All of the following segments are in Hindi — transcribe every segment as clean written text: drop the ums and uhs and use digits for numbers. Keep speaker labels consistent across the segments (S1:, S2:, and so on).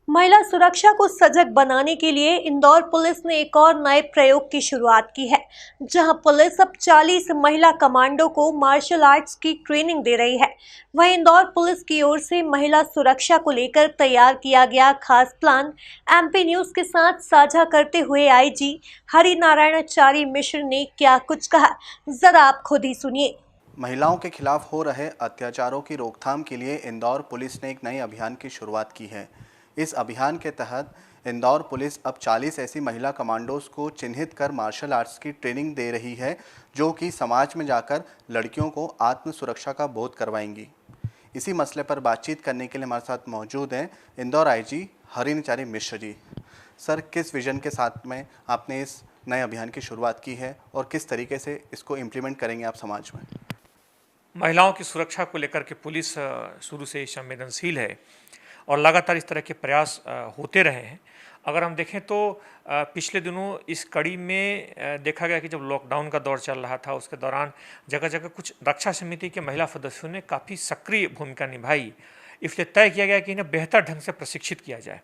S1: महिला सुरक्षा को सजग बनाने के लिए इंदौर पुलिस ने एक और नए प्रयोग की शुरुआत की है, जहां पुलिस अब 40 महिला कमांडो को मार्शल आर्ट्स की ट्रेनिंग दे रही है। वहीं इंदौर पुलिस की ओर से महिला सुरक्षा को लेकर तैयार किया गया खास प्लान एमपी न्यूज के साथ साझा करते हुए आईजी हरिनारायणाचारी मिश्र ने क्या कुछ कहा, जरा आप खुद ही सुनिए।
S2: महिलाओं के खिलाफ हो रहे अत्याचारों की रोकथाम के लिए इंदौर पुलिस ने एक नए अभियान की शुरुआत की है। इस अभियान के तहत इंदौर पुलिस अब 40 ऐसी महिला कमांडोज को चिन्हित कर मार्शल आर्ट्स की ट्रेनिंग दे रही है, जो कि समाज में जाकर लड़कियों को आत्म सुरक्षा का बोध करवाएंगी। इसी मसले पर बातचीत करने के लिए हमारे साथ मौजूद हैं इंदौर आईजी हरिनाचारी मिश्र जी। सर, किस विजन के साथ में आपने इस नए अभियान की शुरुआत की है और किस तरीके से इसको इम्प्लीमेंट करेंगे आप समाज में?
S3: महिलाओं की सुरक्षा को लेकर के पुलिस शुरू से ही संवेदनशील है और लगातार इस तरह के प्रयास होते रहे हैं। अगर हम देखें तो पिछले दिनों इस कड़ी में देखा गया कि जब लॉकडाउन का दौर चल रहा था, उसके दौरान जगह जगह कुछ रक्षा समिति के महिला सदस्यों ने काफ़ी सक्रिय भूमिका निभाई। इसलिए तय किया गया कि इन्हें बेहतर ढंग से प्रशिक्षित किया जाए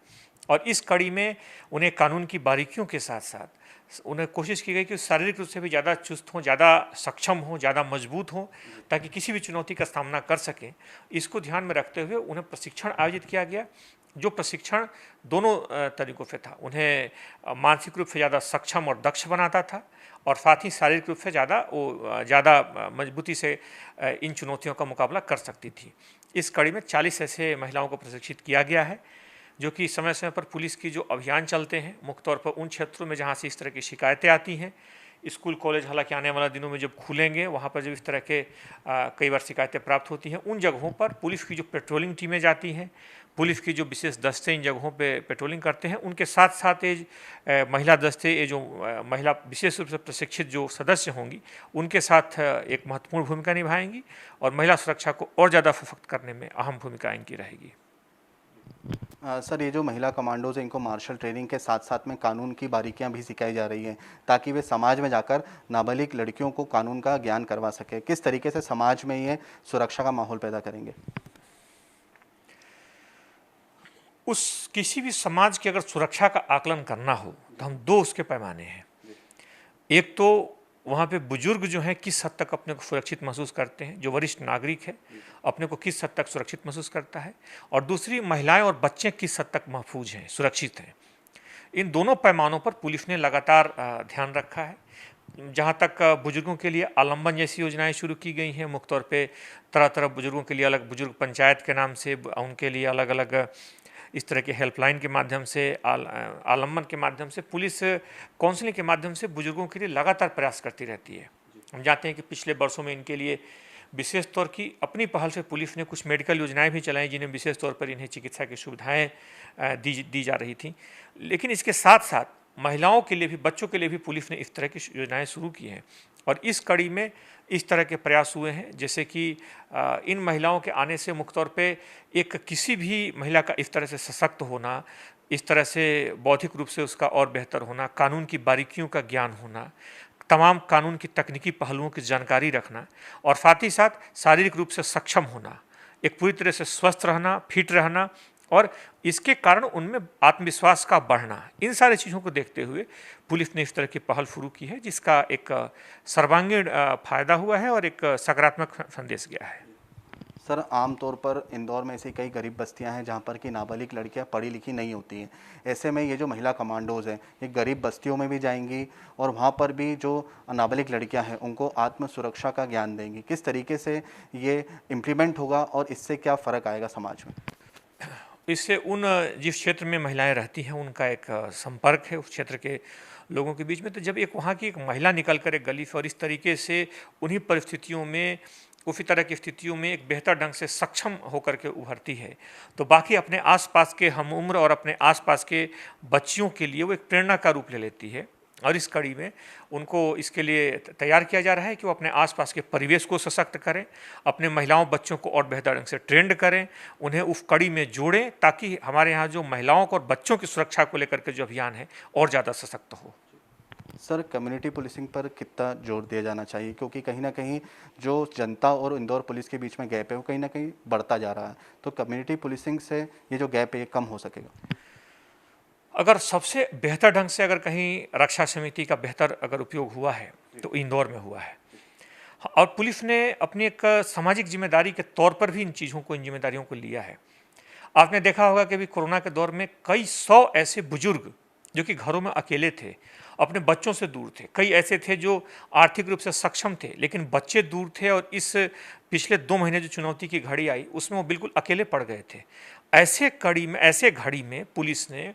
S3: और इस कड़ी में उन्हें कानून की बारीकियों के साथ साथ उन्हें कोशिश की गई कि शारीरिक रूप से भी ज़्यादा चुस्त हों, ज़्यादा सक्षम हों, ज़्यादा मजबूत हों, ताकि किसी भी चुनौती का सामना कर सकें। इसको ध्यान में रखते हुए उन्हें प्रशिक्षण आयोजित किया गया, जो प्रशिक्षण दोनों तरीक़ों से था। उन्हें मानसिक रूप से ज़्यादा सक्षम और दक्ष बनाता था और साथ ही शारीरिक रूप से ज़्यादा मजबूती से इन चुनौतियों का मुकाबला कर सकती थी। इस कड़ी में 40 ऐसे महिलाओं को प्रशिक्षित किया गया है, जो कि समय समय पर पुलिस की जो अभियान चलते हैं, मुख्य तौर पर उन क्षेत्रों में जहाँ से इस तरह की शिकायतें आती हैं, स्कूल कॉलेज हालांकि आने वाले दिनों में जब खुलेंगे, वहाँ पर जब इस तरह के कई बार शिकायतें प्राप्त होती हैं, उन जगहों पर पुलिस की जो पेट्रोलिंग टीमें जाती हैं, पुलिस की जो विशेष दस्ते इन जगहों पे पेट्रोलिंग करते हैं, उनके साथ साथ ये महिला दस्ते, ये जो महिला विशेष रूप से प्रशिक्षित जो सदस्य होंगी, उनके साथ एक महत्वपूर्ण भूमिका निभाएंगी और महिला सुरक्षा को और ज़्यादा सशक्त करने में अहम भूमिका इनकी रहेगी।
S2: सर, ये जो महिला कमांडोज हैं, इनको मार्शल ट्रेनिंग के साथ साथ में कानून की बारीकियां भी सिखाई जा रही हैं, ताकि वे समाज में जाकर नाबालिग लड़कियों को कानून का ज्ञान करवा सके। किस तरीके से समाज में ये सुरक्षा का माहौल पैदा करेंगे?
S3: किसी भी समाज की अगर सुरक्षा का आकलन करना हो तो हम दो उसके पैमाने हैं। एक तो वहाँ पे बुजुर्ग जो हैं किस हद तक अपने को सुरक्षित महसूस करते हैं, जो वरिष्ठ नागरिक है अपने को किस हद तक सुरक्षित महसूस करता है, और दूसरी महिलाएं और बच्चे किस हद तक महफूज हैं, सुरक्षित हैं। इन दोनों पैमानों पर पुलिस ने लगातार ध्यान रखा है। जहाँ तक बुजुर्गों के लिए आलम्बन जैसी योजनाएं शुरू की गई हैं, मुख्य तौर पे तरह तरह बुजुर्गों के लिए अलग बुजुर्ग पंचायत के नाम से, उनके लिए अलग अलग इस तरह के हेल्पलाइन के माध्यम से, आलम्बन के माध्यम से, पुलिस काउंसलिंग के माध्यम से बुजुर्गों के लिए लगातार प्रयास करती रहती है। हम जानते हैं कि पिछले वर्षों में इनके लिए विशेष तौर की अपनी पहल से पुलिस ने कुछ मेडिकल योजनाएं भी चलाई, जिन्हें विशेष तौर पर इन्हें चिकित्सा की सुविधाएं दी जा रही थी। लेकिन इसके साथ साथ महिलाओं के लिए भी, बच्चों के लिए भी पुलिस ने इस तरह की योजनाएं शुरू की हैं और इस कड़ी में इस तरह के प्रयास हुए हैं, जैसे कि इन महिलाओं के आने से मुख्य तौर पे एक किसी भी महिला का इस तरह से सशक्त होना, इस तरह से बौद्धिक रूप से उसका और बेहतर होना, कानून की बारीकियों का ज्ञान होना, तमाम कानून की तकनीकी पहलुओं की जानकारी रखना और साथ ही साथ शारीरिक रूप से सक्षम होना, एक पूरी तरह से स्वस्थ रहना, फिट रहना और इसके कारण उनमें आत्मविश्वास का बढ़ना, इन सारी चीज़ों को देखते हुए पुलिस ने इस तरह की पहल शुरू की है, जिसका एक सर्वांगीण फायदा हुआ है और एक सकारात्मक संदेश गया है।
S2: सर, आमतौर पर इंदौर में ऐसी कई गरीब बस्तियां हैं जहां पर कि नाबालिग लड़कियां पढ़ी लिखी नहीं होती हैं। ऐसे में ये जो महिला कमांडोज हैं, ये गरीब बस्तियों में भी जाएंगी और वहां पर भी जो नाबालिग लड़कियां हैं उनको आत्म सुरक्षा का ज्ञान देंगी। किस तरीके से ये इम्प्लीमेंट होगा और इससे क्या फ़र्क आएगा समाज में?
S3: इससे जिस क्षेत्र में महिलाएं रहती हैं उनका एक संपर्क है उस क्षेत्र के लोगों के बीच में। तो जब वहाँ की एक महिला निकल कर एक गली से और इस तरीके से उन्हीं परिस्थितियों में, उसी तरह की स्थितियों में एक बेहतर ढंग से सक्षम होकर के उभरती है, तो बाकी अपने आसपास के हम उम्र और अपने आसपास के बच्चियों के लिए वो एक प्रेरणा का रूप ले लेती है। और इस कड़ी में उनको इसके लिए तैयार किया जा रहा है कि वो अपने आसपास के परिवेश को सशक्त करें, अपने महिलाओं बच्चों को और बेहतर ढंग से ट्रेंड करें, उन्हें उस कड़ी में जोड़ें, ताकि हमारे यहाँ जो महिलाओं को और बच्चों की सुरक्षा को लेकर के जो अभियान है और ज़्यादा सशक्त हो।
S2: सर, कम्युनिटी पुलिसिंग पर कितना जोर दिया जाना चाहिए, क्योंकि कहीं ना कहीं जो जनता और इंदौर पुलिस के बीच में गैप है वो कहीं ना कहीं बढ़ता जा रहा है, तो कम्युनिटी पुलिसिंग से ये जो गैप है ये कम हो सकेगा?
S3: अगर सबसे बेहतर ढंग से अगर कहीं रक्षा समिति का बेहतर अगर उपयोग हुआ है तो इंदौर में हुआ है। और पुलिस ने अपनी एक सामाजिक जिम्मेदारी के तौर पर भी इन चीज़ों को, इन जिम्मेदारियों को लिया है। आपने देखा होगा कि अभी कोरोना के दौर में कई सौ ऐसे बुजुर्ग जो कि घरों में अकेले थे, अपने बच्चों से दूर थे, कई ऐसे थे जो आर्थिक रूप से सक्षम थे लेकिन बच्चे दूर थे, और इस पिछले 2 महीने जो चुनौती की घड़ी आई उसमें वो बिल्कुल अकेले पड़ गए थे। ऐसे घड़ी में पुलिस ने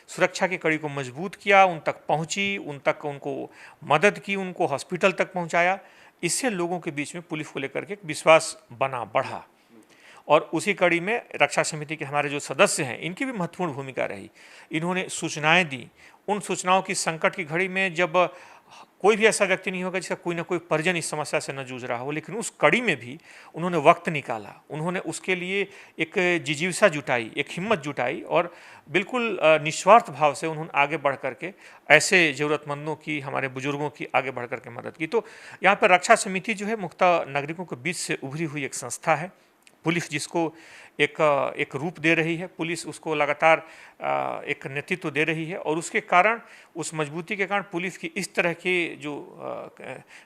S3: सुरक्षा की कड़ी को मजबूत किया, उन तक पहुंची, उनको मदद की, उनको हॉस्पिटल तक पहुंचाया। इससे लोगों के बीच में पुलिस को लेकर के एक विश्वास बढ़ा। और उसी कड़ी में रक्षा समिति के हमारे जो सदस्य हैं, इनकी भी महत्वपूर्ण भूमिका रही। इन्होंने सूचनाएं दी। उन सूचनाओं की संकट की घड़ी में जब कोई भी ऐसा व्यक्ति नहीं होगा जिसका कोई ना कोई परिजन इस समस्या से न जूझ रहा हो, लेकिन उस कड़ी में भी उन्होंने वक्त निकाला, उन्होंने उसके लिए एक जिजीविसा जुटाई, एक हिम्मत जुटाई, और बिल्कुल निस्वार्थ भाव से उन्होंने आगे बढ़ करके ऐसे ज़रूरतमंदों की, हमारे बुजुर्गों की आगे बढ़ करके मदद की। तो यहाँ पर रक्षा समिति जो है मुख्यतः नागरिकों के बीच से उभरी हुई एक संस्था है। पुलिस जिसको एक रूप दे रही है, पुलिस उसको लगातार एक नेतृत्व दे रही है, और उसके कारण, उस मजबूती के कारण पुलिस की इस तरह की जो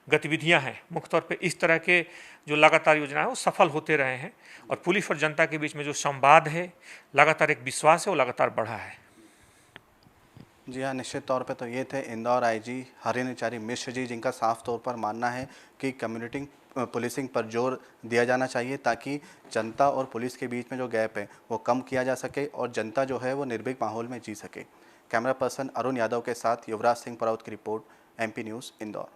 S3: गतिविधियां हैं, मुख्य तौर पे इस तरह के जो लगातार योजना है वो सफल होते रहे हैं, और पुलिस और जनता के बीच में जो संवाद है, लगातार एक विश्वास है, वो लगातार बढ़ा है।
S2: जी हाँ, निश्चित तौर पे तो ये थे इंदौर आईजी हरिणचारी मिश्र जी, जिनका साफ तौर पर मानना है कि कम्युनिटी पुलिसिंग पर जोर दिया जाना चाहिए ताकि जनता और पुलिस के बीच में जो गैप है वो कम किया जा सके और जनता जो है वो निर्भीक माहौल में जी सके। कैमरा पर्सन अरुण यादव के साथ युवराज सिंह पराउत की रिपोर्ट, MP न्यूज़, इंदौर।